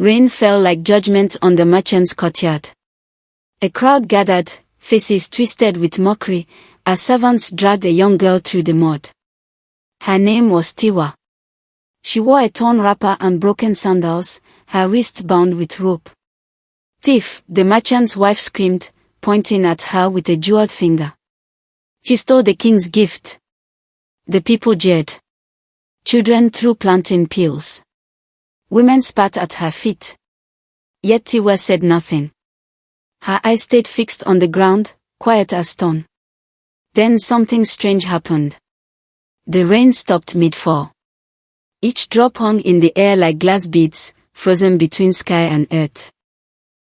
Rain fell like judgment on the merchant's courtyard. A crowd gathered, faces twisted with mockery, as servants dragged a young girl through the mud. Her name was Tiwa. She wore a torn wrapper and broken sandals, her wrists bound with rope. "Thief!" the merchant's wife screamed, pointing at her with a jeweled finger. "You stole the king's gift." The people jeered. Children threw plantain peels. Women spat at her feet. Yet Tiwa said nothing. Her eyes stayed fixed on the ground, quiet as stone. Then something strange happened. The rain stopped mid-fall. Each drop hung in the air like glass beads, frozen between sky and earth.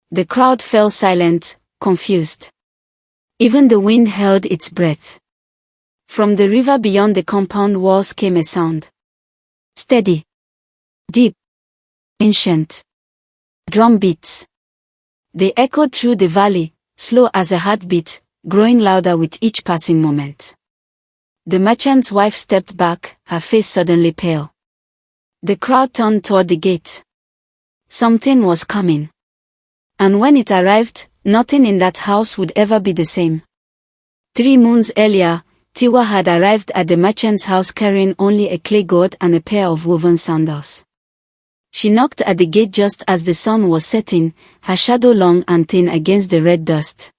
The crowd fell silent, confused. Even the wind held its breath. From the river beyond the compound walls came a sound. Steady. Deep. Ancient. Drum beats. They echoed through the valley, slow as a heartbeat, growing louder with each passing moment. The merchant's wife stepped back, her face suddenly pale. The crowd turned toward the gate. Something was coming. And when it arrived, nothing in that house would ever be the same. 3 moons earlier, Tiwa had arrived at the merchant's house carrying only a clay god and a pair of woven sandals. She knocked at the gate just as the sun was setting, her shadow long and thin against the red dust.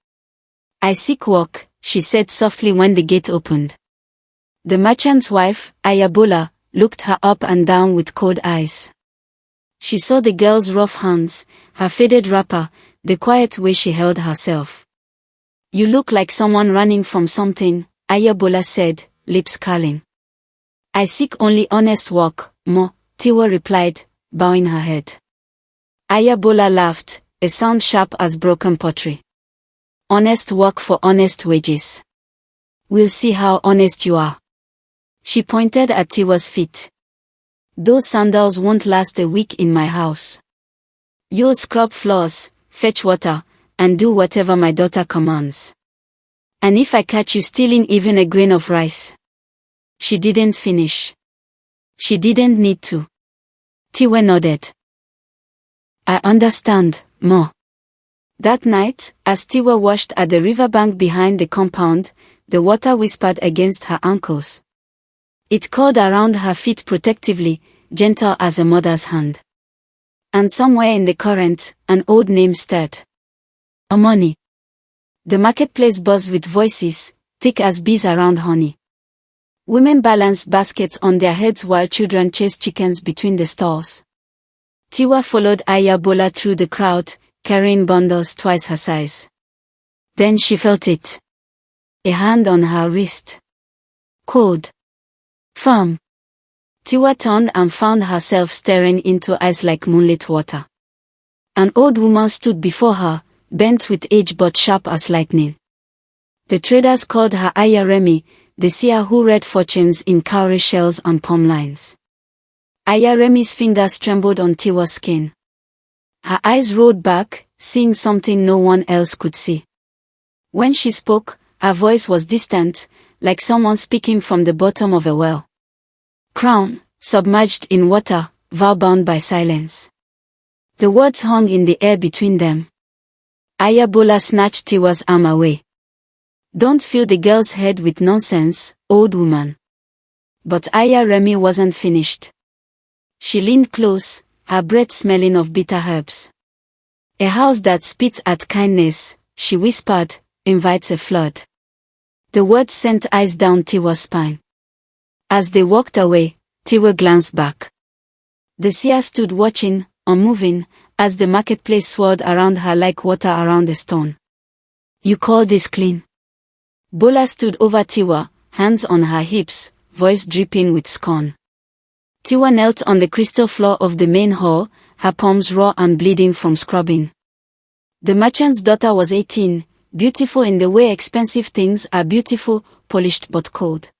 "I seek work," she said softly when the gate opened. The merchant's wife, Ayabola, looked her up and down with cold eyes. She saw the girl's rough hands, her faded wrapper, the quiet way she held herself. "You look like someone running from something," Ayabola said, lips curling. "I seek only honest work, Mo," Tiwa replied, bowing her head. Ayabola laughed, a sound sharp as broken pottery. "Honest work for honest wages. We'll see how honest you are." She pointed at Tiwa's feet. "Those sandals won't last a week in my house. You'll scrub floors, fetch water, and do whatever my daughter commands. And if I catch you stealing even a grain of rice." She didn't finish. She didn't need to. Tiwa nodded. "I understand, Mo." That night, as Tiwa washed at the riverbank behind the compound, the water whispered against her ankles. It curled around her feet protectively, gentle as a mother's hand. And somewhere in the current, an old name stirred. Omoni. The marketplace buzzed with voices, thick as bees around honey. Women balanced baskets on their heads while children chased chickens between the stalls. Tiwa followed Ayabola through the crowd, carrying bundles twice her size. Then she felt it. A hand on her wrist. Cold. Firm. Tiwa turned and found herself staring into eyes like moonlit water. An old woman stood before her, bent with age but sharp as lightning. The traders called her Aya Remi, the seer who read fortunes in cowrie shells and palm lines. Aya Remi's fingers trembled on Tiwa's skin. Her eyes rolled back, seeing something no one else could see. When she spoke, her voice was distant, like someone speaking from the bottom of a well. Crown, submerged in water, vow-bound by silence. The words hung in the air between them. Ayabola snatched Tiwa's arm away. "Don't fill the girl's head with nonsense, old woman." But Aya Remi wasn't finished. She leaned close, her breath smelling of bitter herbs. "A house that spits at kindness," she whispered, "invites a flood." The words sent ice down Tiwa's spine. As they walked away, Tiwa glanced back. The seer stood watching, unmoving, as the marketplace swirled around her like water around a stone. "You call this clean?" Bola stood over Tiwa, hands on her hips, voice dripping with scorn. Tiwa knelt on the crystal floor of the main hall, her palms raw and bleeding from scrubbing. The merchant's daughter was 18, beautiful in the way expensive things are beautiful, polished but cold.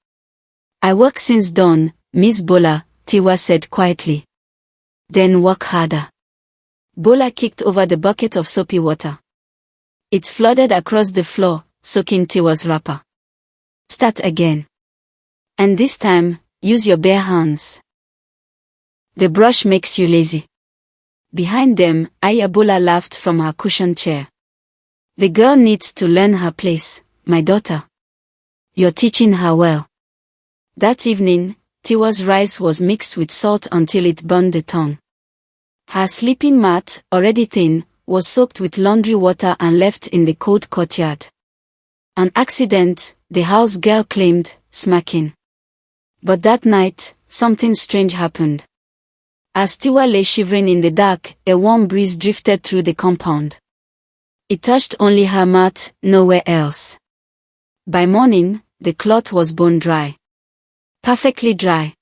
"I work since dawn, Miss Bola," Tiwa said quietly. "Then work harder." Bola kicked over the bucket of soapy water. It flooded across the floor, soaking Tiwa's wrapper. "Start again. And this time, use your bare hands. The brush makes you lazy." Behind them, Ayabola laughed from her cushioned chair. The girl needs to learn her place, my daughter. You're teaching her well. That evening, Tiwa's rice was mixed with salt until it burned the tongue. Her sleeping mat, already thin, was soaked with laundry water and left in the cold courtyard. An accident, the house girl claimed, smacking. But that night, something strange happened. As Tiwa lay shivering in the dark, a warm breeze drifted through the compound. It touched only her mat, nowhere else. By morning, the cloth was bone dry. Perfectly dry.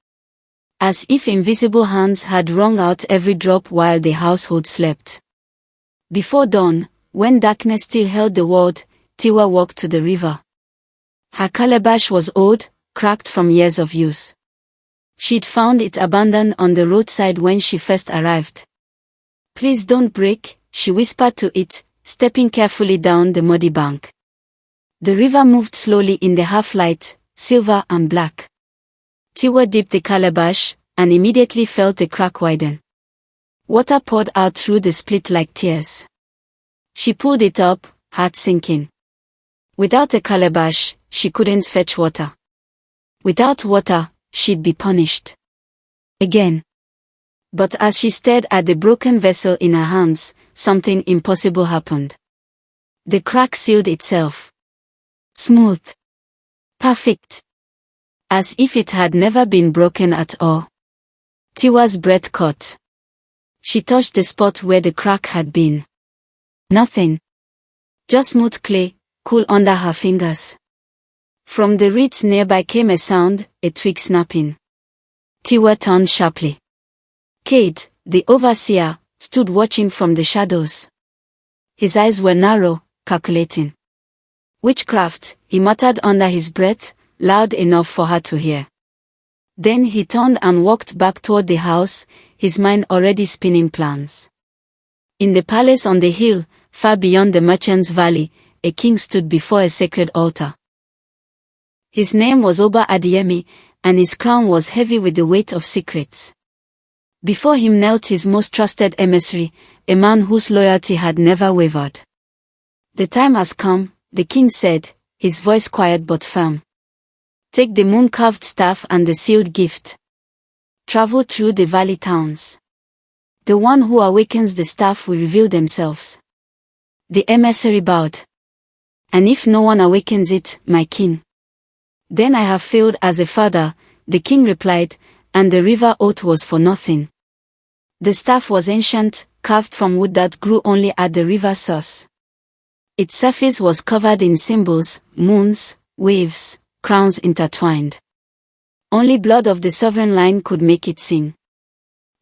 As if invisible hands had wrung out every drop while the household slept. Before dawn, when darkness still held the world, Tiwa walked to the river. Her calabash was old, cracked from years of use. She'd found it abandoned on the roadside when she first arrived. Please don't break, she whispered to it, stepping carefully down the muddy bank. The river moved slowly in the half-light, silver and black. Tiwa dipped the calabash, and immediately felt the crack widen. Water poured out through the split like tears. She pulled it up, heart sinking. Without a calabash, she couldn't fetch water. Without water, she'd be punished. Again. But as she stared at the broken vessel in her hands, something impossible happened. The crack sealed itself. Smooth. Perfect. As if it had never been broken at all. Tiwa's breath caught. She touched the spot where the crack had been. Nothing. Just smooth clay, cool under her fingers. From the reeds nearby came a sound, a twig snapping. Tiwa turned sharply. Cade, the overseer, stood watching from the shadows. His eyes were narrow, calculating. Witchcraft, he muttered under his breath, loud enough for her to hear. Then he turned and walked back toward the house, his mind already spinning plans. In the palace on the hill, far beyond the merchant's valley, a king stood before a sacred altar. His name was Oba Adeyemi, and his crown was heavy with the weight of secrets. Before him knelt his most trusted emissary, a man whose loyalty had never wavered. The time has come, the king said, his voice quiet but firm. Take the moon-carved staff and the sealed gift. Travel through the valley towns. The one who awakens the staff will reveal themselves. The emissary bowed. And if no one awakens it, my king? Then I have failed as a father, the king replied, and the river oath was for nothing. The staff was ancient, carved from wood that grew only at the river source. Its surface was covered in symbols, moons, waves, crowns intertwined. Only blood of the sovereign line could make it sing.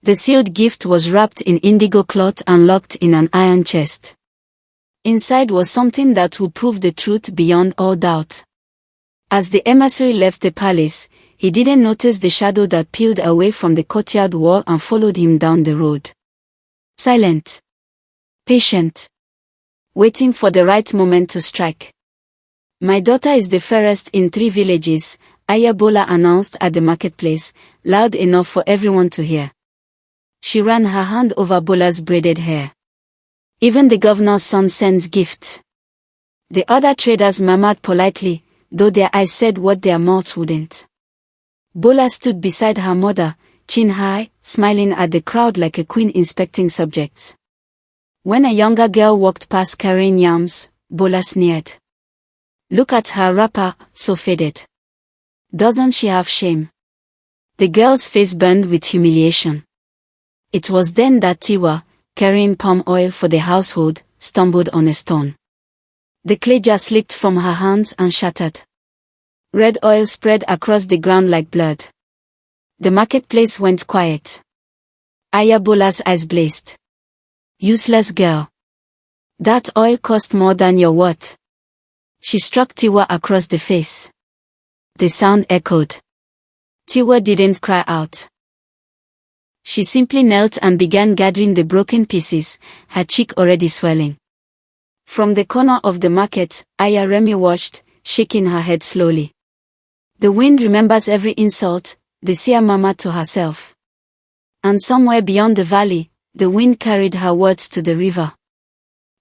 The sealed gift was wrapped in indigo cloth and locked in an iron chest. Inside was something that would prove the truth beyond all doubt. As the emissary left the palace, he didn't notice the shadow that peeled away from the courtyard wall and followed him down the road. Silent. Patient. Waiting for the right moment to strike. My daughter is the fairest in 3 villages, Ayabola announced at the marketplace, loud enough for everyone to hear. She ran her hand over Bola's braided hair. Even the governor's son sends gifts. The other traders murmured politely, though their eyes said what their mouths wouldn't. Bola stood beside her mother, chin high, smiling at the crowd like a queen inspecting subjects. When a younger girl walked past carrying yams, Bola sneered. Look at her wrapper, so faded. Doesn't she have shame? The girl's face burned with humiliation. It was then that Tiwa, carrying palm oil for the household, stumbled on a stone. The clay jar slipped from her hands and shattered. Red oil spread across the ground like blood. The marketplace went quiet. Ayabola's eyes blazed. Useless girl. That oil cost more than your worth. She struck Tiwa across the face. The sound echoed. Tiwa didn't cry out. She simply knelt and began gathering the broken pieces, her cheek already swelling. From the corner of the market, Aya Remi watched, shaking her head slowly. The wind remembers every insult, the seer murmured to herself. And somewhere beyond the valley, the wind carried her words to the river.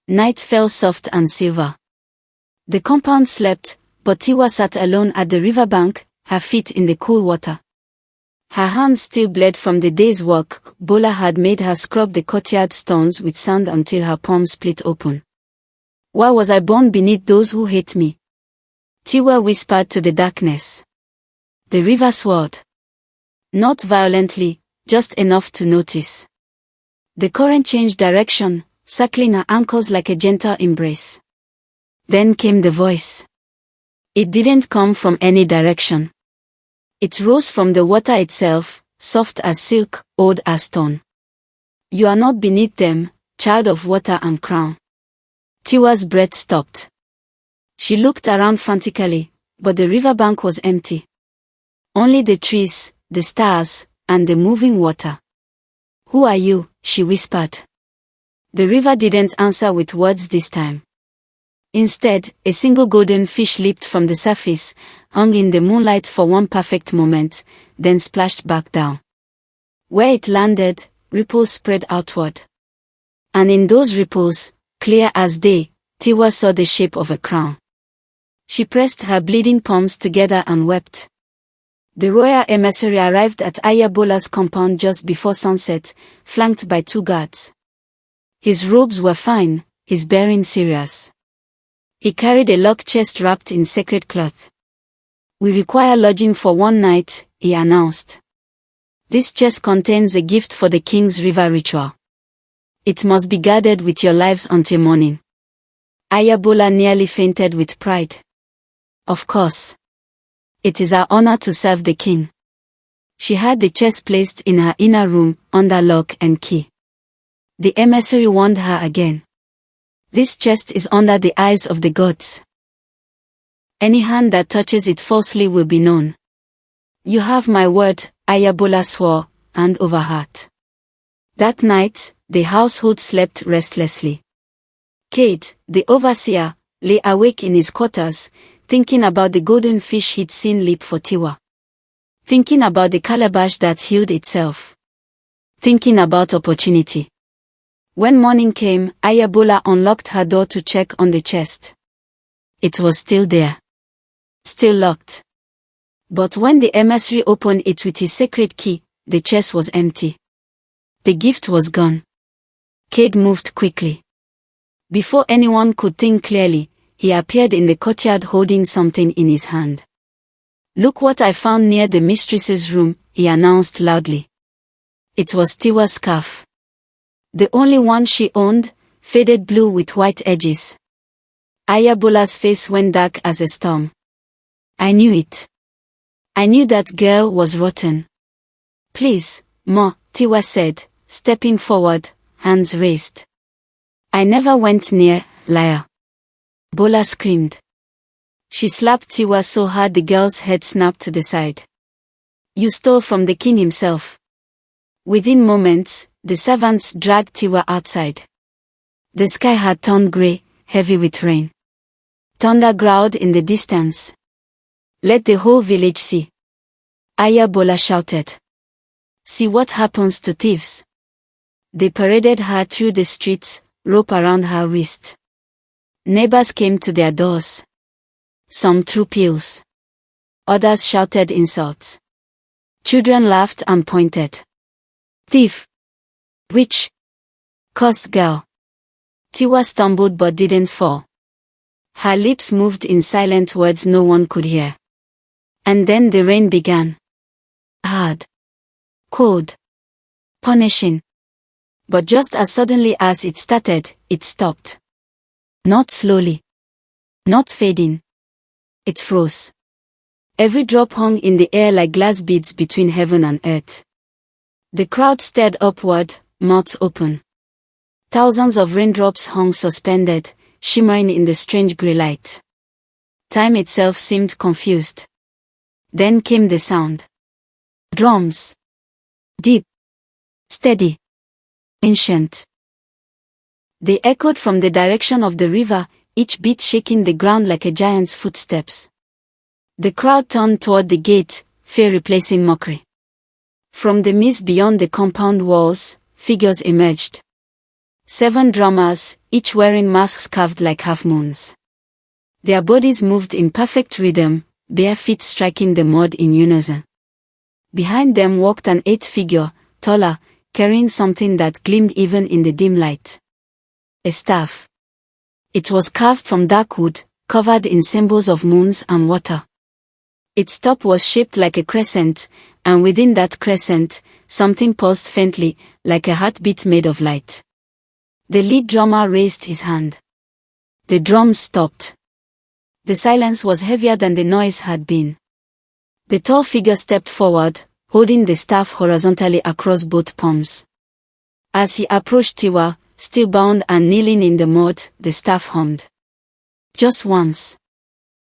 Night fell soft and silver. The compound slept, but Tiwa sat alone at the riverbank, her feet in the cool water. Her hands still bled from the day's work. Bola had made her scrub the courtyard stones with sand until her palms split open. Why was I born beneath those who hate me? Tiwa whispered to the darkness. The river swirled. Not violently, just enough to notice. The current changed direction, circling her ankles like a gentle embrace. Then came the voice. It didn't come from any direction. It rose from the water itself, soft as silk, old as stone. You are not beneath them, child of water and crown. Tiwa's breath stopped. She looked around frantically, but the riverbank was empty. Only the trees, the stars, and the moving water. Who are you? She whispered. The river didn't answer with words this time. Instead, a single golden fish leaped from the surface, hung in the moonlight for one perfect moment, then splashed back down. Where it landed, ripples spread outward. And in those ripples, clear as day, Tiwa saw the shape of a crown. She pressed her bleeding palms together and wept. The royal emissary arrived at Ayabola's compound just before sunset, flanked by 2 guards. His robes were fine, his bearing serious. He carried a locked chest wrapped in sacred cloth. We require lodging for 1 night, he announced. This chest contains a gift for the king's river ritual. It must be guarded with your lives until morning. Ayabola nearly fainted with pride. Of course. It is our honor to serve the king. She had the chest placed in her inner room, under lock and key. The emissary warned her again. This chest is under the eyes of the gods. Any hand that touches it falsely will be known. You have my word, Ayabola swore, hand over heart. That night, the household slept restlessly. Kate, the overseer, lay awake in his quarters, thinking about the golden fish he'd seen leap for Tiwa. Thinking about the calabash that healed itself. Thinking about opportunity. When morning came, Ayabola unlocked her door to check on the chest. It was still there. Still locked. But when the emissary opened it with his sacred key, the chest was empty. The gift was gone. Cade moved quickly. Before anyone could think clearly, he appeared in the courtyard holding something in his hand. Look what I found near the mistress's room, he announced loudly. It was Tiwa's scarf. The only one she owned, faded blue with white edges. Ayabola's face went dark as a storm. I knew it. I knew that girl was rotten. Please, Ma, Tiwa said, stepping forward, hands raised. I never went near, liar. Bola screamed. She slapped Tiwa so hard the girl's head snapped to the side. You stole from the king himself. Within moments, the servants dragged Tiwa outside. The sky had turned grey, heavy with rain. Thunder growled in the distance. Let the whole village see. Ayabola shouted. See what happens to thieves. They paraded her through the streets, rope around her wrist. Neighbors came to their doors. Some threw pills. Others shouted insults. Children laughed and pointed. Thief! Witch! Cursed girl! Tiwa stumbled but didn't fall. Her lips moved in silent words no one could hear. And then the rain began. Hard. Cold. Punishing. But just as suddenly as it started, it stopped. Not slowly. Not fading. It froze. Every drop hung in the air like glass beads between heaven and earth. The crowd stared upward, mouths open. Thousands of raindrops hung suspended, shimmering in the strange grey light. Time itself seemed confused. Then came the sound. Drums. Deep. Steady. Ancient. They echoed from the direction of the river, each beat shaking the ground like a giant's footsteps. The crowd turned toward the gate, fear replacing mockery. From the mist beyond the compound walls, figures emerged. 7 drummers, each wearing masks carved like half-moons. Their bodies moved in perfect rhythm, bare feet striking the mud in unison. Behind them walked an 8th figure, taller, carrying something that gleamed even in the dim light. A staff. It was carved from dark wood, covered in symbols of moons and water. Its top was shaped like a crescent, and within that crescent, something pulsed faintly, like a heartbeat made of light. The lead drummer raised his hand. The drums stopped. The silence was heavier than the noise had been. The tall figure stepped forward, holding the staff horizontally across both palms. As he approached Tiwa, still bound and kneeling in the mud, the staff hummed. Just once.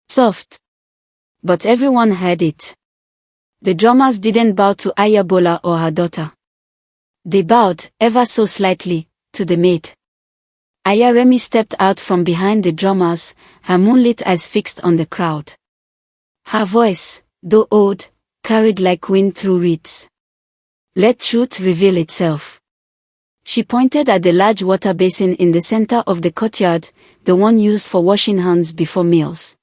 Soft. But everyone heard it. The drummers didn't bow to Ayabola or her daughter. They bowed, ever so slightly, to the maid. Ayaremi stepped out from behind the drummers, her moonlit eyes fixed on the crowd. Her voice, though old, carried like wind through reeds. Let truth reveal itself. She pointed at the large water basin in the center of the courtyard, the one used for washing hands before meals.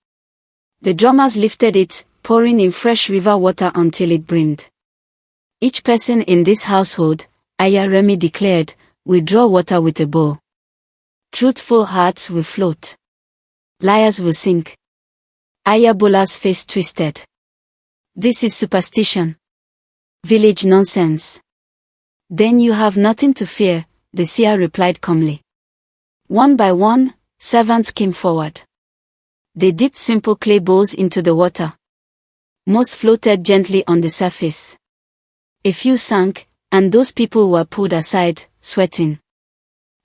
The drummers lifted it, pouring in fresh river water until it brimmed. Each person in this household, Ayaremi declared, will draw water with a bow. Truthful hearts will float. Liars will sink. Ayabola's face twisted. This is superstition. Village nonsense. Then you have nothing to fear, the seer replied calmly. One by one, servants came forward. They dipped simple clay bowls into the water. Most floated gently on the surface. A few sank, and those people were pulled aside, sweating.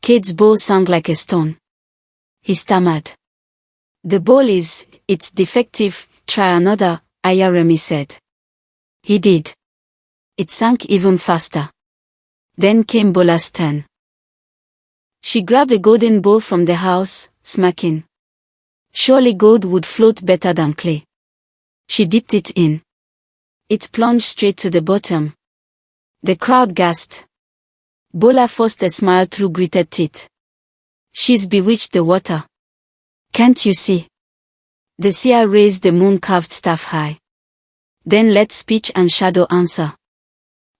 Kade's bowl sank like a stone. He stammered. The bowl it's defective, try another, Ayaremi said. He did. It sank even faster. Then came Bola's turn. She grabbed a golden bowl from the house, smacking. Surely gold would float better than clay. She dipped it in. It plunged straight to the bottom. The crowd gasped. Bola forced a smile through gritted teeth. She's bewitched the water. Can't you see? The seer raised the moon-carved staff high. Then let speech and shadow answer.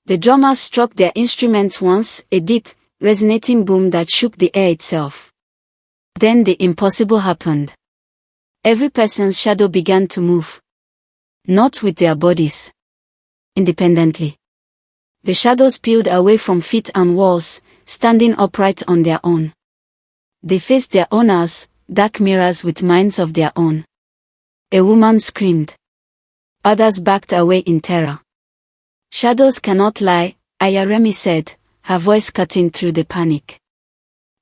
The drummers struck their instruments once, a deep, resonating boom that shook the air itself. Then the impossible happened. Every person's shadow began to move. Not with their bodies. Independently. The shadows peeled away from feet and walls, standing upright on their own. They faced their owners, dark mirrors with minds of their own. A woman screamed. Others backed away in terror. Shadows cannot lie, Ayaremi said, her voice cutting through the panic.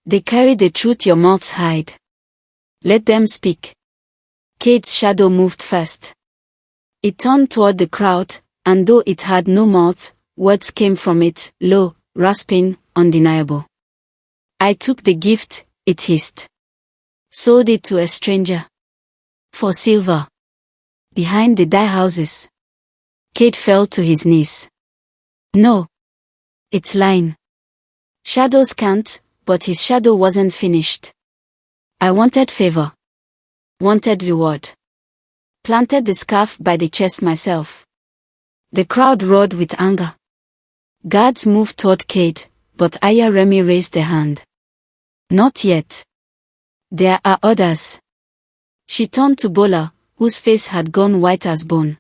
They carry the truth your mouths hide. Let them speak. Kate's shadow moved first. It turned toward the crowd, and though it had no mouth, words came from it, low, rasping, undeniable. I took the gift, it hissed. Sold it to a stranger. For silver. Behind the dye houses. Kate fell to his knees. No. It's lying. Shadows can't, but his shadow wasn't finished. I wanted favor. Wanted reward. Planted the scarf by the chest myself. The crowd roared with anger. Guards moved toward Kate, but Ayaremi raised a hand. Not yet. There are others. She turned to Bola, whose face had gone white as bone.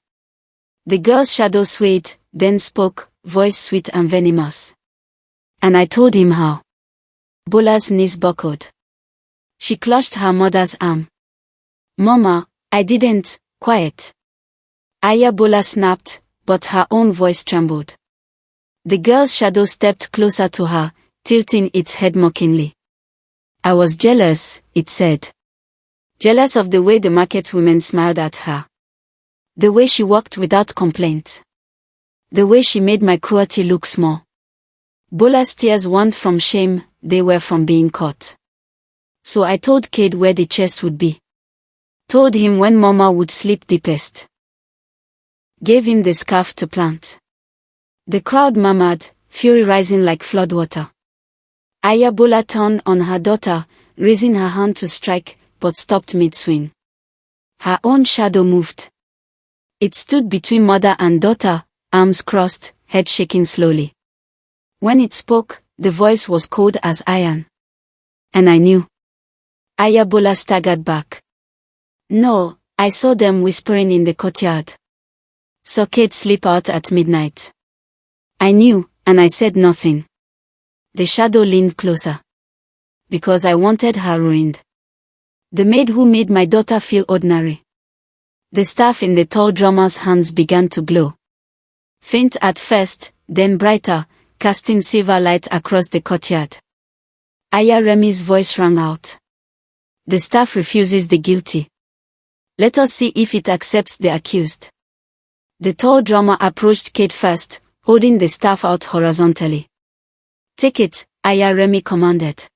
The girl's shadow swayed, then spoke, voice sweet and venomous. And I told him how. Bola's knees buckled. She clutched her mother's arm. Mama, I didn't, quiet. Bola snapped, but her own voice trembled. The girl's shadow stepped closer to her, tilting its head mockingly. I was jealous, it said. Jealous of the way the market women smiled at her. The way she walked without complaint. The way she made my cruelty look small. Bola's tears weren't from shame, they were from being caught. So I told Cade where the chest would be. Told him when Mama would sleep deepest. Gave him the scarf to plant. The crowd murmured, fury rising like floodwater. Ayabola turned on her daughter, raising her hand to strike, but stopped mid-swing. Her own shadow moved. It stood between mother and daughter, arms crossed, head shaking slowly. When it spoke, the voice was cold as iron. And I knew. Ayabola staggered back. No, I saw them whispering in the courtyard. Saw Kate slip out at midnight. I knew, and I said nothing. The shadow leaned closer. Because I wanted her ruined. The maid who made my daughter feel ordinary. The staff in the tall drummer's hands began to glow. Faint at first, then brighter, casting silver light across the courtyard. Aya Remi's voice rang out. The staff refuses the guilty. Let us see if it accepts the accused. The tall drummer approached Kate first, holding the staff out horizontally. Take it, Aya Remi commanded.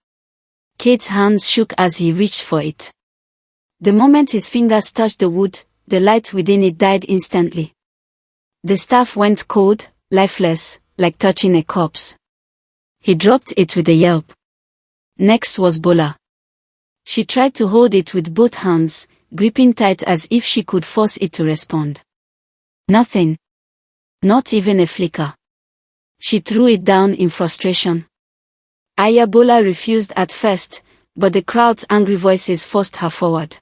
Kate's hands shook as he reached for it. The moment his fingers touched the wood, the light within it died instantly. The staff went cold, lifeless, like touching a corpse. He dropped it with a yelp. Next was Bola. She tried to hold it with both hands, gripping tight as if she could force it to respond. Nothing. Not even a flicker. She threw it down in frustration. Ayabola refused at first, but the crowd's angry voices forced her forward.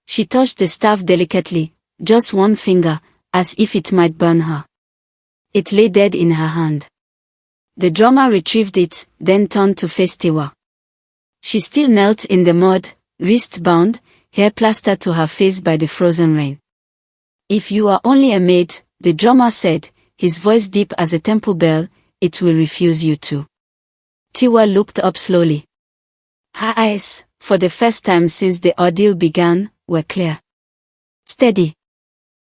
She touched the staff delicately, just one finger, as if it might burn her. It lay dead in her hand. The drummer retrieved it, then turned to face Tiwa. She still knelt in the mud, wrist bound, hair plastered to her face by the frozen rain. If you are only a maid, the drummer said, his voice deep as a temple bell, it will refuse you to. Tiwa looked up slowly. Her eyes, for the first time since the ordeal began, were clear. Steady.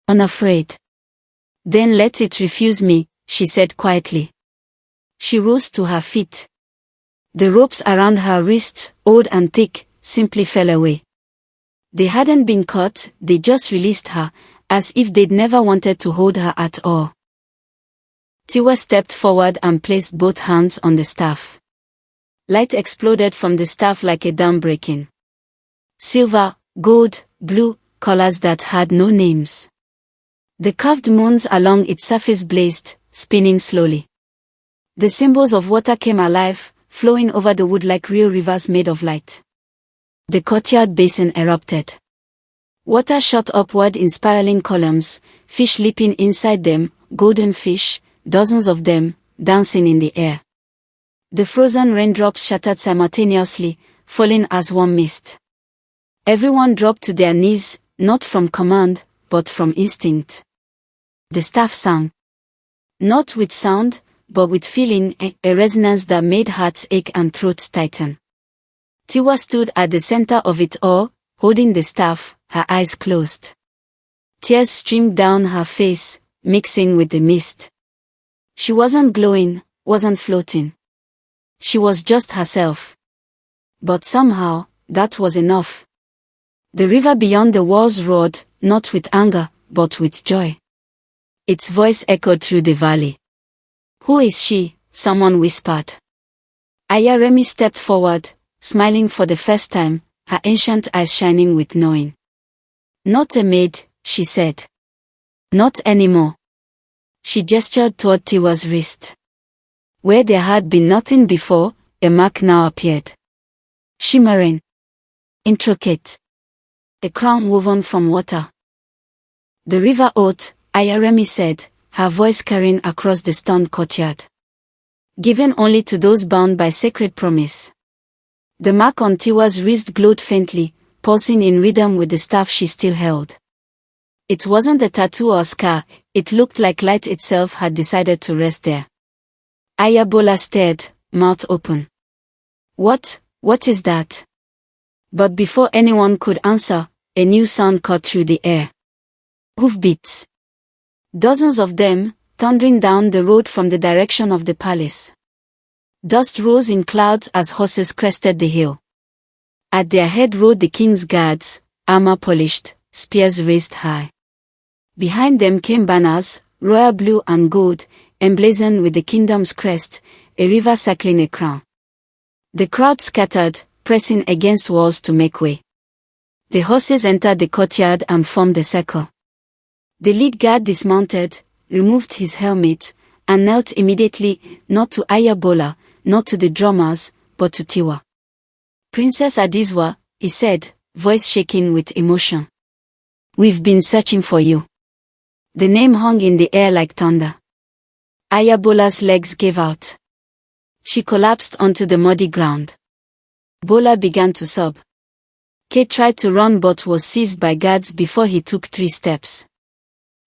Unafraid. Then let it refuse me, she said quietly. She rose to her feet. The ropes around her wrists, old and thick, simply fell away. They hadn't been cut, they just released her, as if they'd never wanted to hold her at all. Tiwa stepped forward and placed both hands on the staff. Light exploded from the staff like a dam breaking. Silver, gold, blue, colors that had no names. The carved moons along its surface blazed, spinning slowly. The symbols of water came alive, flowing over the wood like real rivers made of light. The courtyard basin erupted. Water shot upward in spiraling columns, fish leaping inside them, golden fish, dozens of them, dancing in the air. The frozen raindrops shattered simultaneously, falling as one mist. Everyone dropped to their knees, not from command, but from instinct. The staff sang. Not with sound, but with feeling, a resonance that made hearts ache and throats tighten. Tiwa stood at the center of it all, holding the staff, her eyes closed. Tears streamed down her face, mixing with the mist. She wasn't glowing, wasn't floating. She was just herself. But somehow, that was enough. The river beyond the walls roared, not with anger, but with joy. Its voice echoed through the valley. Who is she? Someone whispered. Aya Remi stepped forward, smiling for the first time, her ancient eyes shining with knowing. Not a maid, she said. Not anymore. She gestured toward Tiwa's wrist. Where there had been nothing before, a mark now appeared. Shimmering. Intricate. A crown woven from water. The river oath, Aya Remi said, her voice carrying across the stone courtyard. Given only to those bound by sacred promise. The mark on Tiwa's wrist glowed faintly, pulsing in rhythm with the staff she still held. It wasn't a tattoo or scar, it looked like light itself had decided to rest there. Ayabola stared, mouth open. What is that? But before anyone could answer, a new sound cut through the air. Hoofbeats. Dozens of them, thundering down the road from the direction of the palace. Dust rose in clouds as horses crested the hill. At their head rode the king's guards, armor polished, spears raised high. Behind them came banners, royal blue and gold, emblazoned with the kingdom's crest, a river circling a crown. The crowd scattered, pressing against walls to make way. The horses entered the courtyard and formed a circle. The lead guard dismounted, removed his helmet, and knelt immediately, not to Ayabola, not to the drummers, but to Tiwa. "Princess Adizwa," he said, voice shaking with emotion. "We've been searching for you." The name hung in the air like thunder. Ayabola's legs gave out. She collapsed onto the muddy ground. Bola began to sob. Kate tried to run but was seized by guards before he took 3 steps.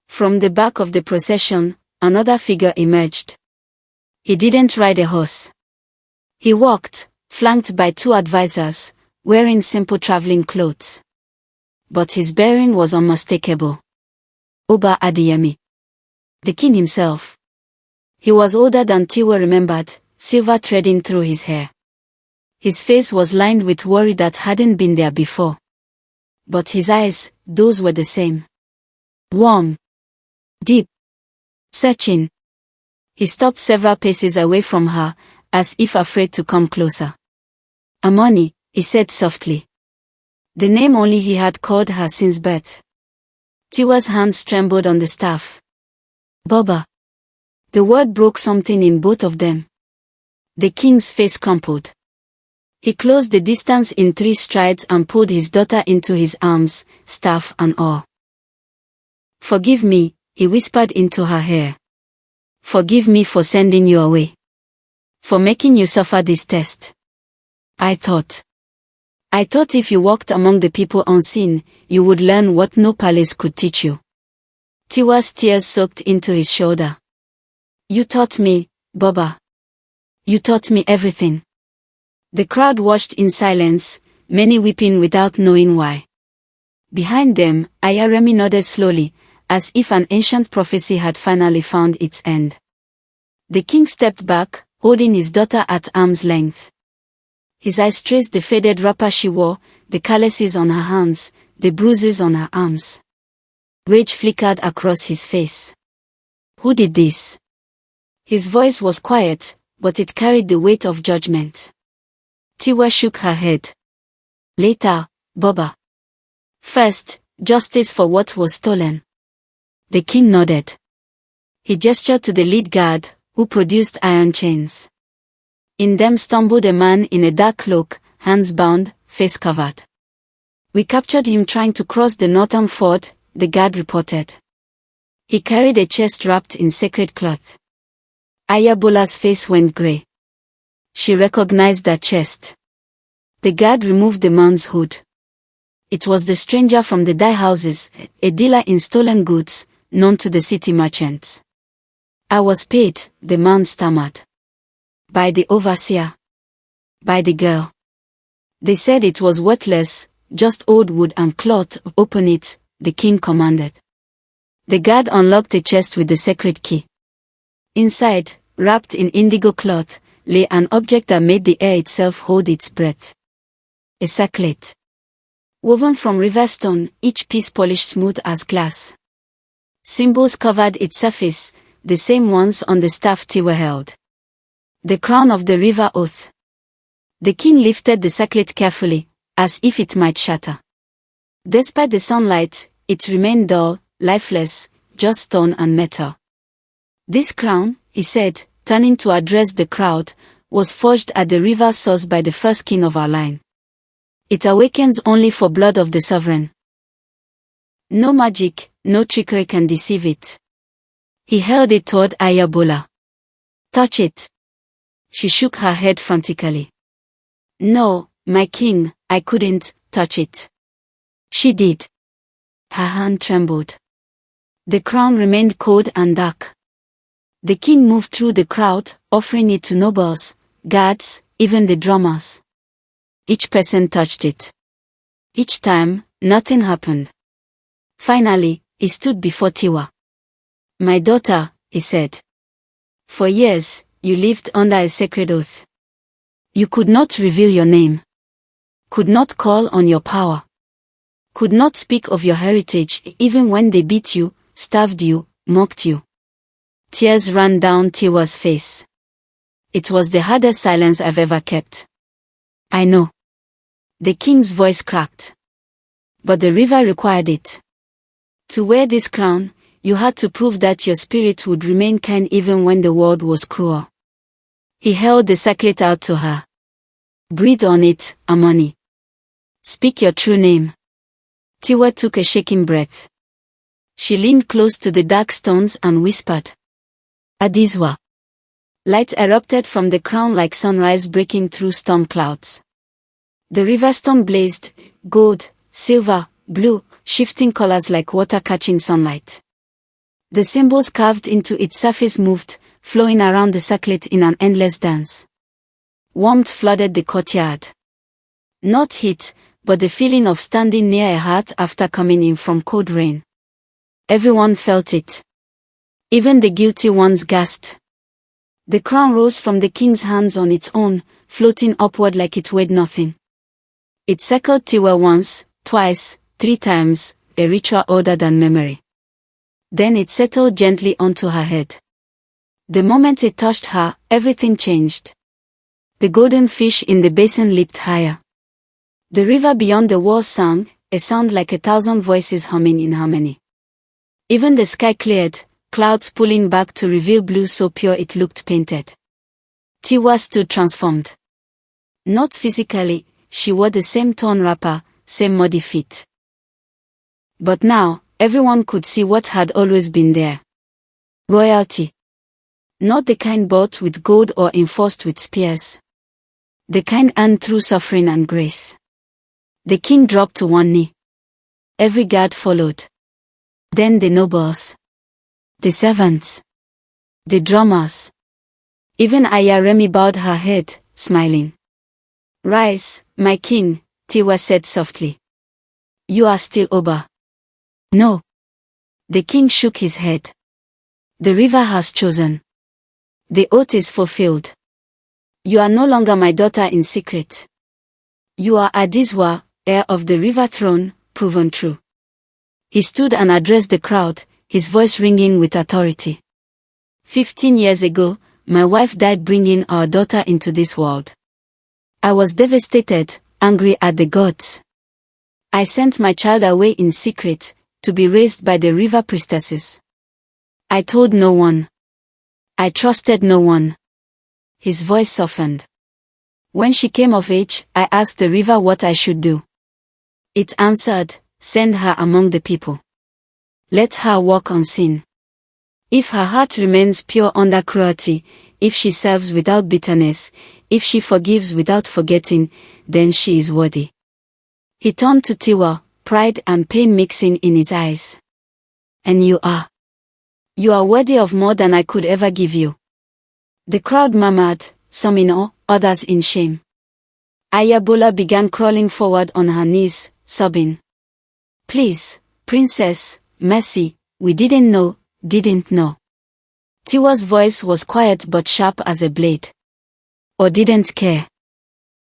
From the back of the procession, another figure emerged. He didn't ride a horse. He walked, flanked by 2 advisors, wearing simple traveling clothes. But his bearing was unmistakable. Oba Adeyemi. The king himself. He was older than Tiwa remembered, silver threading through his hair. His face was lined with worry that hadn't been there before. But his eyes, those were the same. Warm. Deep. Searching. He stopped several paces away from her, as if afraid to come closer. "Amoni," he said softly. The name only he had called her since birth. Tiwa's hands trembled on the staff. "Baba." The word broke something in both of them. The king's face crumpled. He closed the distance in 3 strides and pulled his daughter into his arms, staff and all. "Forgive me," he whispered into her hair. "Forgive me for sending you away. For making you suffer this test. I thought if you walked among the people unseen, you would learn what no palace could teach you." Tiwa's tears soaked into his shoulder. "You taught me, Baba. You taught me everything." The crowd watched in silence, many weeping without knowing why. Behind them, Ayaremi nodded slowly, as if an ancient prophecy had finally found its end. The king stepped back, holding his daughter at arm's length. His eyes traced the faded wrapper she wore, the calluses on her hands, the bruises on her arms. Rage flickered across his face. "Who did this?" His voice was quiet, but it carried the weight of judgment. Tiwa shook her head. "Later, Baba. First, justice for what was stolen." The king nodded. He gestured to the lead guard, who produced iron chains. In them stumbled a man in a dark cloak, hands bound, face covered. "We captured him trying to cross the northern ford," the guard reported. He carried a chest wrapped in sacred cloth. Ayabola's face went grey. She recognized that chest. The guard removed the man's hood. It was the stranger from the dye houses, a dealer in stolen goods, known to the city merchants. "I was paid," the man stammered. "By the overseer. By the girl. They said it was worthless, just old wood and cloth." "Open it," the king commanded. The guard unlocked the chest with the sacred key. Inside, wrapped in indigo cloth, lay an object that made the air itself hold its breath. A circlet. Woven from river stone, each piece polished smooth as glass. Symbols covered its surface, the same ones on the staff Tiwa held. The crown of the river oath. The king lifted the circlet carefully, as if it might shatter. Despite the sunlight, it remained dull, lifeless, just stone and metal. "This crown," he said, turning to address the crowd, "was forged at the river's source by the first king of our line. It awakens only for blood of the sovereign. No magic, no trickery can deceive it." He held it toward Ayabola. "Touch it." She shook her head frantically. "No, my king, I couldn't touch it." She did. Her hand trembled. The crown remained cold and dark. The king moved through the crowd, offering it to nobles, guards, even the drummers. Each person touched it. Each time, nothing happened. Finally, he stood before Tiwa. "My daughter," he said. "For years, you lived under a sacred oath. You could not reveal your name. Could not call on your power. Could not speak of your heritage even when they beat you, starved you, mocked you. Tears ran down Tiwa's face. It was the hardest silence I've ever kept. I know. The king's voice cracked. But the river required it. To wear this crown, you had to prove that your spirit would remain kind even when the world was cruel. He held the circlet out to her. Breathe on it, Amani. Speak your true name. Tiwa took a shaking breath. She leaned close to the dark stones and whispered. Adizwa. Light erupted from the crown like sunrise breaking through storm clouds. The river stone blazed, gold, silver, blue, shifting colors like water catching sunlight. The symbols carved into its surface moved, flowing around the circlet in an endless dance. Warmth flooded the courtyard. Not heat, but the feeling of standing near a hearth after coming in from cold rain. Everyone felt it. Even the guilty ones gasped. The crown rose from the king's hands on its own, floating upward like it weighed nothing. It circled Tiwa once, twice, 3 times, a ritual older than memory. Then it settled gently onto her head. The moment it touched her, everything changed. The golden fish in the basin leaped higher. The river beyond the wall sang, a sound like 1,000 voices humming in harmony. Even the sky cleared, clouds pulling back to reveal blue so pure it looked painted. Tiwa stood transformed. Not physically, she wore the same torn wrapper, same muddy feet. But now, everyone could see what had always been there. Royalty. Not the kind bought with gold or enforced with spears. The kind earned through suffering and grace. The king dropped to one knee. Every guard followed. Then the nobles. The servants. The drummers. Even Ayaremi bowed her head, smiling. Rise, my king, Tiwa said softly. You are still Oba. No. The king shook his head. The river has chosen. The oath is fulfilled. You are no longer my daughter in secret. You are Adizwa, heir of the river throne, proven true. He stood and addressed the crowd, his voice ringing with authority. 15 years ago, my wife died bringing our daughter into this world. I was devastated, angry at the gods. I sent my child away in secret, to be raised by the river priestesses. I told no one. I trusted no one. His voice softened. When she came of age, I asked the river what I should do. It answered, send her among the people. Let her walk unseen. If her heart remains pure under cruelty, if she serves without bitterness, if she forgives without forgetting, then she is worthy. He turned to Tiwa, pride and pain mixing in his eyes. And you are. You are worthy of more than I could ever give you. The crowd murmured, some in awe, others in shame. Ayabola began crawling forward on her knees, sobbing. Please, princess, mercy, we didn't know. Tiwa's voice was quiet but sharp as a blade. Or didn't care.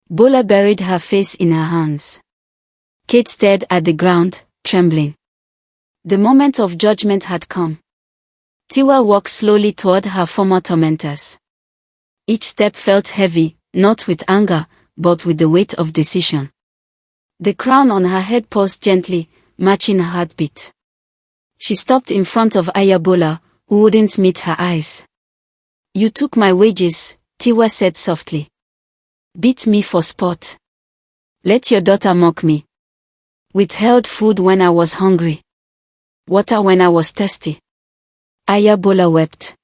Bola buried her face in her hands. Kate stared at the ground, trembling. The moment of judgment had come. Tiwa walked slowly toward her former tormentors. Each step felt heavy, not with anger, but with the weight of decision. The crown on her head paused gently, matching her heartbeat. She stopped in front of Ayabola, who wouldn't meet her eyes. You took my wages, Tiwa said softly. Beat me for sport. Let your daughter mock me. Withheld food when I was hungry. Water when I was thirsty. Ayabola wept.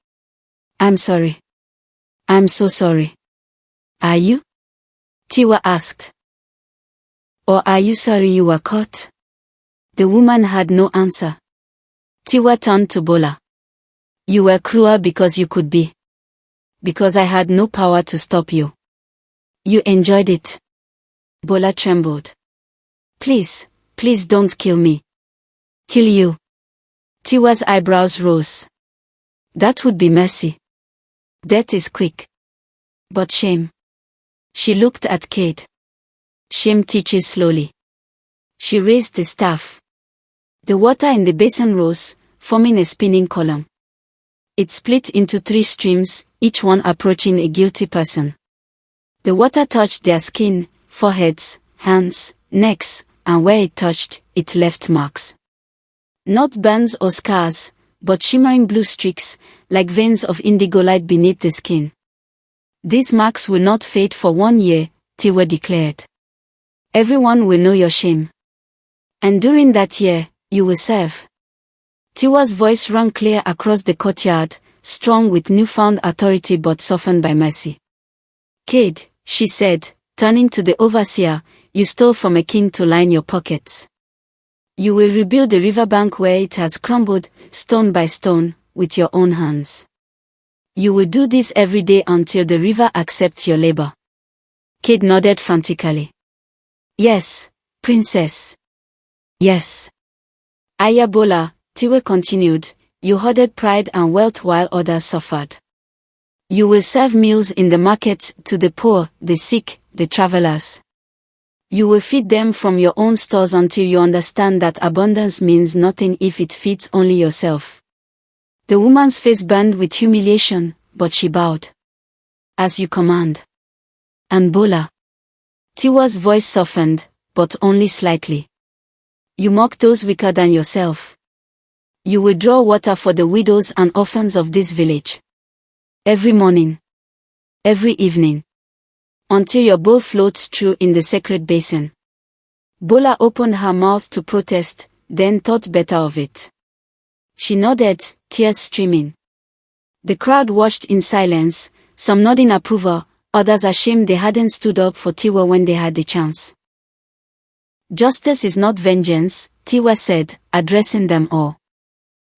I'm sorry. I'm so sorry. Are you? Tiwa asked. Or are you sorry you were caught? The woman had no answer. Tiwa turned to Bola. You were cruel because you could be. Because I had no power to stop you. You enjoyed it. Bola trembled. Please, please don't kill me. Kill you. Tiwa's eyebrows rose. That would be mercy. Death is quick. But shame. She looked at Cade. Shame teaches slowly. She raised the staff. The water in the basin rose, forming a spinning column. It split into 3 streams, each one approaching a guilty person. The water touched their skin, foreheads, hands, necks, and where it touched, it left marks. Not burns or scars, but shimmering blue streaks, like veins of indigo light beneath the skin. These marks will not fade for 1 year, Tiwa declared. Everyone will know your shame. And during that year, you will serve. Tiwa's voice rang clear across the courtyard, strong with newfound authority but softened by mercy. Kid, she said, turning to the overseer, you stole from a king to line your pockets. You will rebuild the riverbank where it has crumbled, stone by stone, with your own hands. You will do this every day until the river accepts your labor. Kid nodded frantically. Yes, princess. Yes. Ayabola, Tiwa continued, you hoarded pride and wealth while others suffered. You will serve meals in the markets to the poor, the sick, the travelers. You will feed them from your own stores until you understand that abundance means nothing if it feeds only yourself. The woman's face burned with humiliation, but she bowed. As you command. And Bola. Tiwa's voice softened, but only slightly. You mock those weaker than yourself. You will draw water for the widows and orphans of this village. Every morning. Every evening. Until your bowl floats through in the sacred basin. Bola opened her mouth to protest, then thought better of it. She nodded, tears streaming. The crowd watched in silence, some nodding approval, others ashamed they hadn't stood up for Tiwa when they had the chance. Justice is not vengeance, Tiwa said, addressing them all.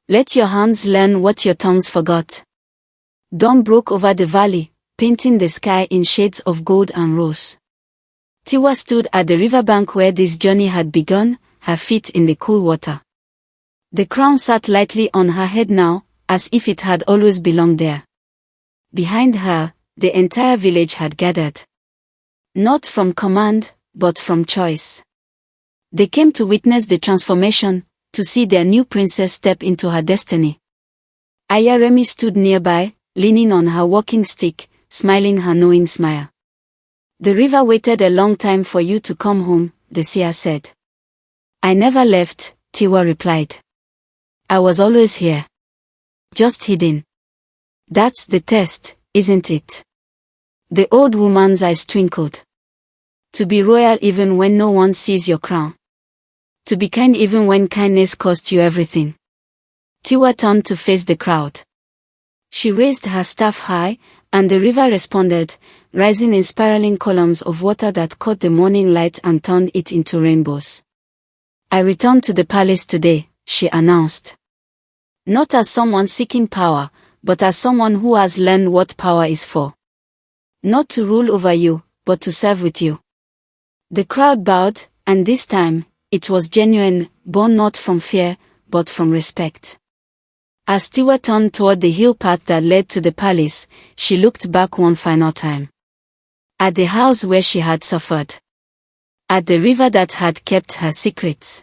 Let your hands learn what your tongues forgot. Dawn broke over the valley, painting the sky in shades of gold and rose. Tiwa stood at the riverbank where this journey had begun, her feet in the cool water. The crown sat lightly on her head now, as if it had always belonged there. Behind her, the entire village had gathered. Not from command, but from choice. They came to witness the transformation, to see their new princess step into her destiny. Ayaremi stood nearby, leaning on her walking stick, smiling her knowing smile. The river waited a long time for you to come home, the seer said. I never left, Tiwa replied. I was always here. Just hidden. That's the test, isn't it? The old woman's eyes twinkled. To be royal even when no one sees your crown. To be kind even when kindness cost you everything. Tiwa turned to face the crowd. She raised her staff high, and the river responded, rising in spiraling columns of water that caught the morning light and turned it into rainbows. I returned to the palace today, she announced. Not as someone seeking power, but as someone who has learned what power is for. Not to rule over you, but to serve with you. The crowd bowed, and this time, it was genuine, born not from fear, but from respect. As Tiwa turned toward the hill path that led to the palace, she looked back one final time. At the house where she had suffered. At the river that had kept her secrets.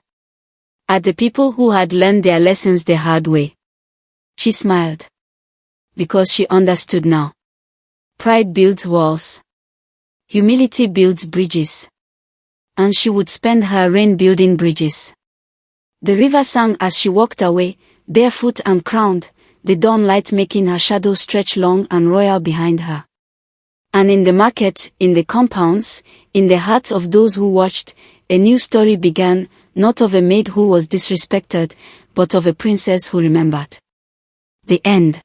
At the people who had learned their lessons the hard way. She smiled. Because she understood now. Pride builds walls. Humility builds bridges. And she would spend her reign building bridges. The river sang as she walked away, barefoot and crowned, the dawn light making her shadow stretch long and royal behind her. And in the market, in the compounds, in the hearts of those who watched, a new story began, not of a maid who was disrespected, but of a princess who remembered. The end.